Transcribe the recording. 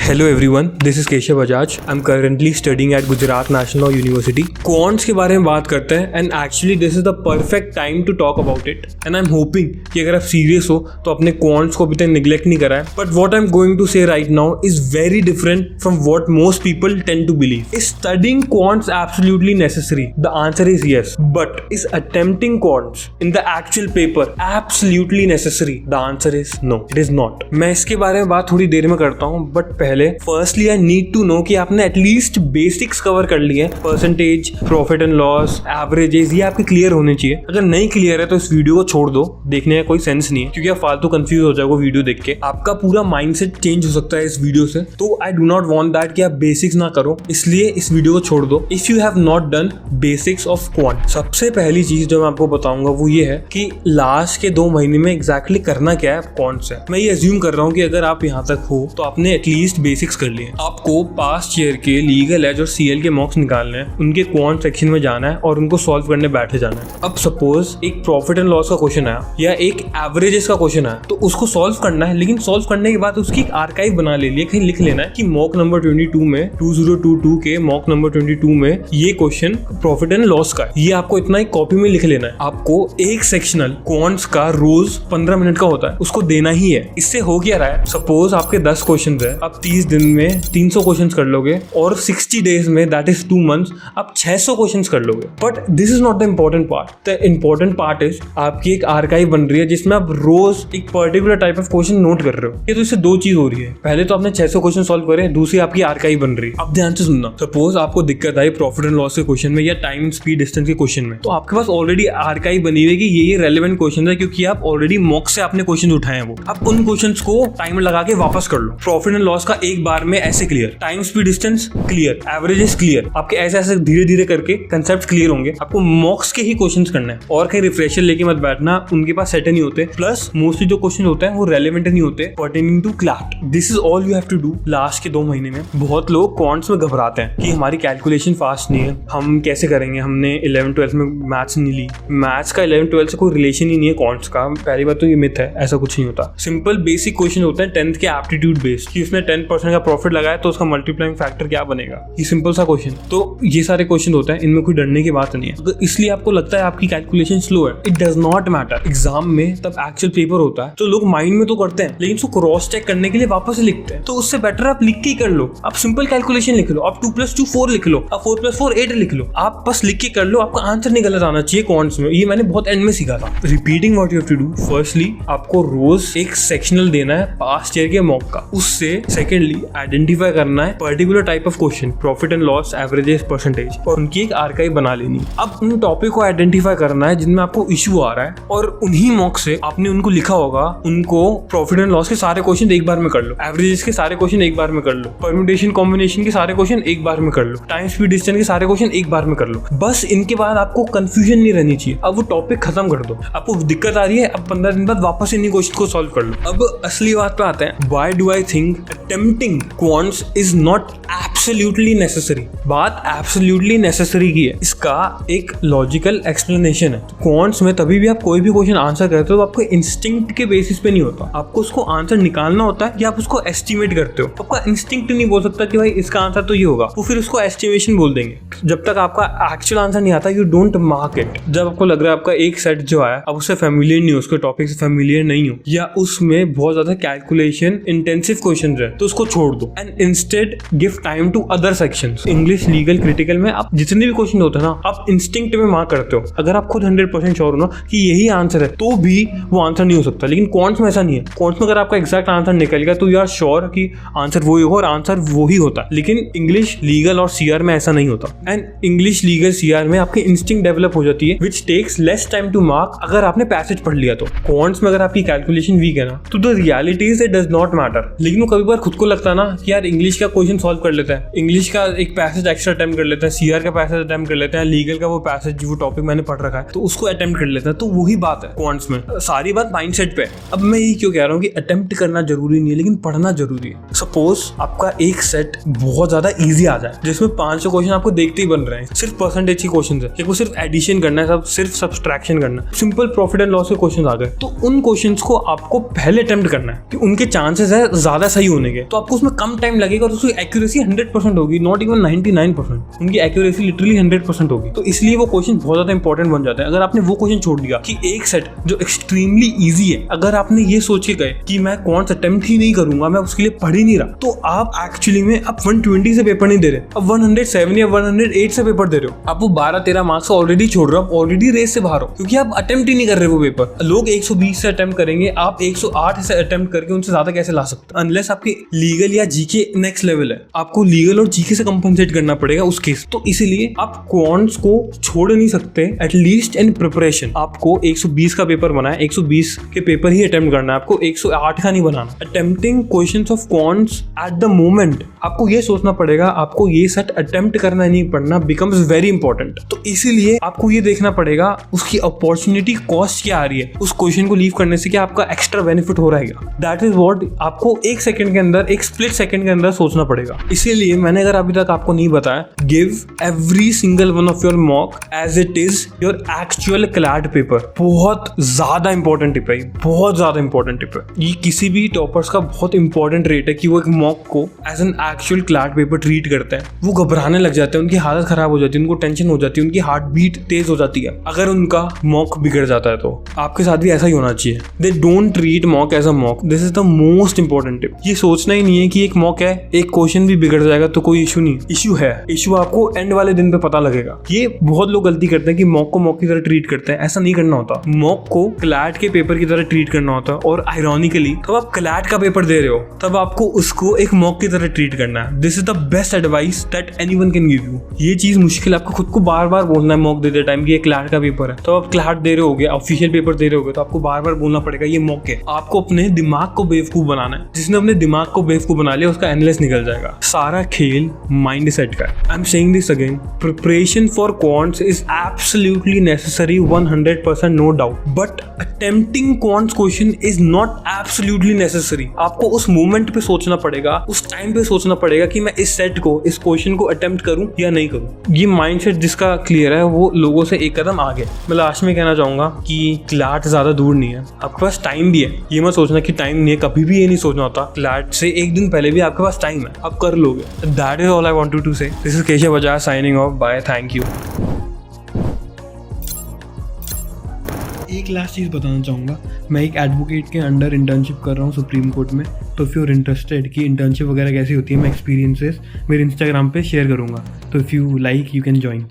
Hello everyone, this is Keshav Bajaj. I'm currently studying at Gujarat National University. Quants के बारे में बात करते हैं and actually this is the perfect time to talk about it. And I'm hoping कि अगर आप serious हो तो अपने quants को अभी तक neglect नहीं करा है. But what I'm going to say right now is very different from what most people tend to believe. Is studying quants absolutely necessary? The answer is yes. But is attempting quants in the actual paper absolutely necessary? The answer is no. It is not. मैं इसके बारे में बात थोड़ी देर में करता हूँ, but पहले firstly I need to know कि आपने एटलीस्ट बेसिक्स कवर कर लिए, percentage, profit and loss, averages, ये आपके क्लियर होने चाहिए. अगर नहीं क्लियर है तो इस वीडियो को छोड़ दो, देखने का कोई सेंस नहीं है क्योंकि आप फालतू कंफ्यूज हो जाओगे वीडियो देख के. आपका पूरा माइंडसेट चेंज हो सकता है इस वीडियो से. तो I do not want that कि आप बेसिक्स ना करो, इसलिए इस वीडियो को छोड़ दो. If you have not done basics of quant, सबसे पहली चीज जो मैं आपको बताऊंगा वो ये है कि लास्ट के 2 महीने में एग्जैक्टली करना क्या है क्वांट से. मैं ये अज्यूम कर रहा हूँ कि अगर आप यहाँ तक हो तो आपने एटलीस्ट बेसिक्स कर लिए. आपको पास्ट ईयर के लीगल एज और सीएल के मॉक्स निकालने हैं, उनके क्वांट सेक्शन में जाना है और उनको सॉल्व करने बैठे जाना है. अब सपोज एक प्रॉफिट एंड लॉस का क्वेश्चन आया या एक एवरेजेस का क्वेश्चन आया, तो उसको सॉल्व करना है. लेकिन सॉल्व करने के बाद उसकी एक आर्काइव बना ले लिए, कहीं लिख लेना है कि मॉक नंबर 22 में 2022 के मॉक नंबर 22 में ये क्वेश्चन प्रॉफिट एंड लॉस का है. ये आपको इतना एक कॉपी में लिख लेना है. आपको एक सेक्शनल क्वांट्स का रोज 15 मिनट का होता है, उसको देना ही है. इससे हो क्या रहा है, सपोज आपके 10 क्वेश्चन है, आप 30 दिन में 300 क्वेश्चंस कर लोगे और 60 डेज में दैट इज 2 मंथ्स आप 600 क्वेश्चंस कर लोगे. But this is not the important part. The important part is आपकी एक आर्काइव बन रही है जिसमें आप रोज एक particular type of question note कर रहे हो. ये तो इससे 2 चीज हो रही है. पहले तो आपने 600 क्वेश्चन सॉल्व करे, दूसरी आपकी आर्काइव बन रही है. अब ध्यान से सुनना, सपोज आपको दिक्कत आई प्रॉफिट एंड लॉस के क्वेश्चन में या टाइम स्पीड डिस्टेंस के क्वेश्चन में, तो आपके पास ऑलरेडी आर्काइव बनी हुई है कि ये रेलेवेंट क्वेश्चन है क्योंकि आप ऑलरेडी मॉक से आपने क्वेश्चन उठाए हैं. वो आप उन क्वेश्चंस को टाइमर लगा के वापस कर लो. प्रॉफिट एंड लॉस का एक बार में ऐसे clear, time speed distance clear, averages clear. आपके ऐसे ऐसे धीरे धीरे करके कंसेप्ट क्लियर होंगे. आपको मॉक्स के ही क्वेश्चंस करना है और कहीं रिफ्रेशर लेके मत बैठना, उनके पास सेट नहीं होते. प्लस मोस्टली जो क्वेश्चन होते हैं वो रेलेवेंट नहीं होते pertaining to CLAT. This is all you have to do. Last के 2 महीने में बहुत लोग क्वांट्स में घबराते हैं कि हमारी कैलकुलेशन फास्ट नहीं है, हम कैसे करेंगे, हमने 11th-12th में मैथ्स नहीं ली. मैथ्स का 11th-12th से कोई रिलेशन ही नहीं है क्वांट्स का. पहली बात तो ये मिथ है, ऐसा कुछ नहीं होता. सिंपल बेसिक क्वेश्चन होते हैं 10th के एप्टीट्यूड बेस्ड कि उसने 10% का प्रॉफिट लगाया तो उसका मल्टीप्लाइंग फैक्टर क्या बनेगा. ये सिंपल सा क्वेश्चन. तो ये सारे क्वेश्चन होते हैं, इनमें कोई डरने की बात नहीं है. तो इसलिए आपको लगता है आपकी कैलकुलेशन स्लो है, it does not matter. Exam में तब एक्चुअल पेपर होता है तो लोग माइंड में तो करते हैं लेकिन उसको क्रॉस चेक करने के लिए वापस लिखते हैं. तो उससे बेटर आप लिख के कर लो. आप सिंपल कैलकुलेशन लिख लो, आप 2+2 4 लिख लो, आप 4+4 8 लिख लो. आप बस लिख के कर लो, आपका आंसर नहीं गलत आना चाहिए क्वांट्स में. ये मैंने बहुत एंड में सीखा था. Repeating what you have to do. Firstly आपको रोज एक सेक्शनल देना है पास्ट ईयर के मॉक का. उससे सेकेंडली आइडेंटिफाई करना है particular type of question, profit and loss, averages, percentage, और उनकी एक आर्काइव बना लेनी. अब उन टॉपिक को आइडेंटिफाई करना है जिनमें आपको इशू आ रहा है और उन्हीं मॉक से आपने उनको लिखा होगा. उनको प्रॉफिट एंड लॉस के सारे क्वेश्चन एक बार में कर लो, एवरेजेस के सारे क्वेश्चन एक बार में कर लो, परम्यूटेशन कॉम्बिनेशन के सारे क्वेश्चन एक बार में कर लो, टाइम स्पीड डिस्टेंस के सारे क्वेश्चन एक बार में कर लो. बस इनके बाद आपको कंफ्यूजन नहीं रहनी चाहिए. अब वो टॉपिक खत्म कर दो. आपको दिक्कत आ रही है, अब 15 दिन बाद वापस इन्हीं क्वेश्चन को सॉल्व कर लो. अब असली बात पे आते हैं. Why do I think attempting quants is not absolutely necessary. बात एब्सोल्युटली नेसेसरी की है, इसका एक लॉजिकल एक्सप्लेनेशन है. क्वांट्स में तभी भी आप कोई भी क्वेश्चन आंसर करते हो तो आपको इंस्टिंक्ट के बेसिस पे नहीं होता. आपको उसको आंसर निकालना होता है या आप उसको एस्टिमेट करते हो. आपका इंस्टिंक्ट नहीं बोल सकता कि भाई इसका आंसर तो ये होगा, वो फिर उसको एस्टिमेशन बोल देंगे. जब तक आपका एक्चुअल आंसर नहीं आता, यू डोंट मार्क इट. जब आपको लग रहा है आपका एक सेट जो है अब उससे फेमिलियर नहीं हो, उसके टॉपिक से फेमिलियर नहीं हो, या उसमें बहुत ज्यादा कैलकुलेशन इंटेंसिव क्वेश्चन है, तो उसको छोड़ दो and instead give time to other sections. English, legal, critical में आप जितने भी क्वेश्चन होते हैं ना, आप इंस्टिंक्ट में मार्क करते हो. अगर आप खुद 100% श्योर हो ना कि यही आंसर है, तो भी वो आंसर नहीं हो सकता. लेकिन क्वांट्स में ऐसा नहीं है. क्वांट्स में अगर आपका एग्जैक्ट आंसर निकल गया तो यू आर श्योर कि आंसर वही होगा और आंसर वो ही होता है. लेकिन इंग्लिश, लीगल और सीआर में ऐसा नहीं होता. एंड इंग्लिश, लीगल, सीआर में आपकी इंस्टिंक्ट डेवलप हो जाती है which takes less time to mark अगर आपने पैसेज पढ़ लिया. तो क्वांट्स में अगर आपकी कैलकुलेशन वीक है ना, तो the reality is it does not matter. लेकिन वो कभी बार खुद को लगता है ना कि यार इंग्लिश का क्वेश्चन सॉल्व कर लेता है, इंग्लिश का एक पैसेज एक्स्ट्रा अटेम्प्ट कर लेता है, सीआर का पैसेज अटेम्प्ट कर लेता है, लीगल का वो पैसेज वो टॉपिक मैंने पढ़ रखा है तो उसको अटेम्प्ट कर लेता है. तो वही बात है क्वांट्स में. सारी बात माइंडसेट पे है. अब मैं ये क्यों कह रहा हूँ कि अटेम्प्ट करना जरूरी नहीं है लेकिन पढ़ना जरूरी है. सपोज आपका एक सेट बहुत ज्यादा इजी आ जाए जिसमें 500 क्वेश्चन आपको देखते देते ही बन रहे हैं, सिर्फ परसेंटेज की क्वेश्चन है, वो सिर्फ एडिशन करना है, सब सिर्फ सब्सट्रैक्शन करना है, सिंपल प्रॉफिट एंड लॉस के क्वेश्चन आ गए, तो उन क्वेश्चंस को आपको पहले अटेम्प्ट करना है कि उनके चांसेस है ज्यादा सही होने के, तो आपको उसमें कम टाइम लगेगा और उसकी एक्यूरेसी 100% होगी, नॉट इवन 99%, उनकी एक्यूरेसी लिटरली 100% होगी। तो इसलिए वो क्वेश्चन बहुत ज्यादा इंपॉर्टेंट बन जाता है। अगर आपने वो क्वेश्चन छोड़ दिया कि एक सेट जो एक्सट्रीमली ईजी है, अगर आपने ये सोच के गए कि मैं कौन सा अटेम्प्ट ही नहीं करूंगा, मैं उसके लिए पढ़ ही नहीं रहा, तो आप एक्चुअली में अब 120 से पेपर नहीं दे रहे, अब 107 या 108 से पेपर दे रहे हो। आप वो 12-13 मार्क्स ऑलरेडी छोड़ रहे हो, ऑलरेडी रेस से बाहर हो, क्योंकि आप अटेम्प्ट ही नहीं कर रहे वो पेपर। लोग 120 से अटेम्प्ट करेंगे, आप 108 से अटेम्प्ट करके उनसे ज्यादा कैसे ला सकते हैं, अनलेस आपके लीगल या जीके नेक्स्ट लेवल है, आपको लीगल और जीके से कंपनसेट करना पड़ेगा उस केस। तो इसीलिए आप क्वांट्स को छोड़ नहीं सकते, एटलीस्ट इन प्रिपरेशन। आपको 120 का पेपर बना है, 120 के पेपर ही अटेम्प्ट करना है, आपको 108 का नहीं बनाना। Attempting questions of quants at the moment, आपको ये सोचना पड़ेगा, आपको ये सेट अटेम्प्ट करना नहीं पड़ना, बिकम्स वेरी इंपॉर्टेंट। तो इसीलिए आपको ये देखना पड़ेगा उसकी अपॉर्चुनिटी कॉस्ट क्या आ रही है, उस क्वेश्चन को लीव करने से क्या आपका एक्स्ट्रा बेनिफिट हो रहेगा। दैट इज व्हाट आपको एक सेकंड के अंदर, एक स्प्लिट सेकंड के अंदर सोचना पड़ेगा। इसीलिए मैंने अगर अभी तक आपको नहीं बताया, give every single one of your mock as it is your actual CLAT paper. बहुत ज्यादा इंपॉर्टेंट टिप है, बहुत ज्यादा इंपॉर्टेंट टिप है ये। किसी भी टॉपर्स का बहुत इंपॉर्टेंट रेट है कि वो एक मॉक को as an actual CLAT paper treat करते हैं। वो घबराने लग जाते हैं, उनकी हालत खराब हो जाती है, उनको टेंशन हो जाती है, उनकी हार्ट बीट तेज हो जाती है अगर उनका मॉक बिगड़ जाता है। तो आपके साथ भी ऐसा ही होना चाहिए। They don't treat mock as a mock, this is the most important tip. ये सोचना ही नहीं है कि एक मॉक है, एक क्वेश्चन भी बिगड़ जाएगा तो कोई इशू नहीं। इशू है, इशू आपको एंड वाले दिन पे पता लगेगा। ये बहुत लोग गलती करते हैं कि मॉक को मॉक की तरह ट्रीट करते हैं, ऐसा नहीं करना होता। मॉक को क्लैट के पेपर की तरह ट्रीट करना होता है, और आयरॉनिकली जब आप क्लैट का पेपर दे रहे हो तब आपको उसको एक मॉक की तरह ट्रीट करना है। This is the best advice that anyone can give you. ये चीज मुश्किल है, आपको खुद को बार बार बोलना है मॉक देते टाइम कि ये क्लैट का पेपर है, तो आप क्लैट दे रहे होगे, ऑफिशियल पेपर दे रहे होगे, तो आपको बार बार बोलना पड़ेगा ये मॉक है। आपको अपने दिमाग को बेवकूफ बनाना है। जिसने अपने दिमाग को बेवकूफ बना लिया उसका एनालिसिस निकल जाएगा। सारा खेल माइंड सेट का है। I am saying this again, preparation for quants is absolutely necessary, 100% no doubt, but attempting quants question is not absolutely necessary. आपको उस मोमेंट पे सोचना पड़ेगा, उस टाइम पे सोचना पड़ेगा कि मैं इस सेट को, इस क्वेश्चन को अटेम्प्ट करूं या नहीं करूं। ये माइंडसेट जिसका क्लियर है वो लोगों से एक कदम आगे। मैं लास्ट में कहना चाहूंगा कि क्लैट ज्यादा दूर नहीं है, आपके पास टाइम भी है। ये मत सोचना कि टाइम नहीं है, कभी भी ये नहीं सोचना होता। क्लैट से एक दिन पहले भी आपके पास टाइम है, आप कर लोगे। That is all I wanted to say. This is Keshav Bajaj signing off, bye, thank you. एक लास्ट चीज़ बताना चाहूँगा, मैं एक एडवोकेट के अंडर इंटर्नशिप कर रहा हूँ सुप्रीम कोर्ट में। तो इफ़ यू आर इंटरेस्टेड कि इंटर्नशिप वगैरह कैसी होती है, मैं एक्सपीरियंसेस मेरे इंस्टाग्राम पे शेयर करूँगा, तो if you like you can join.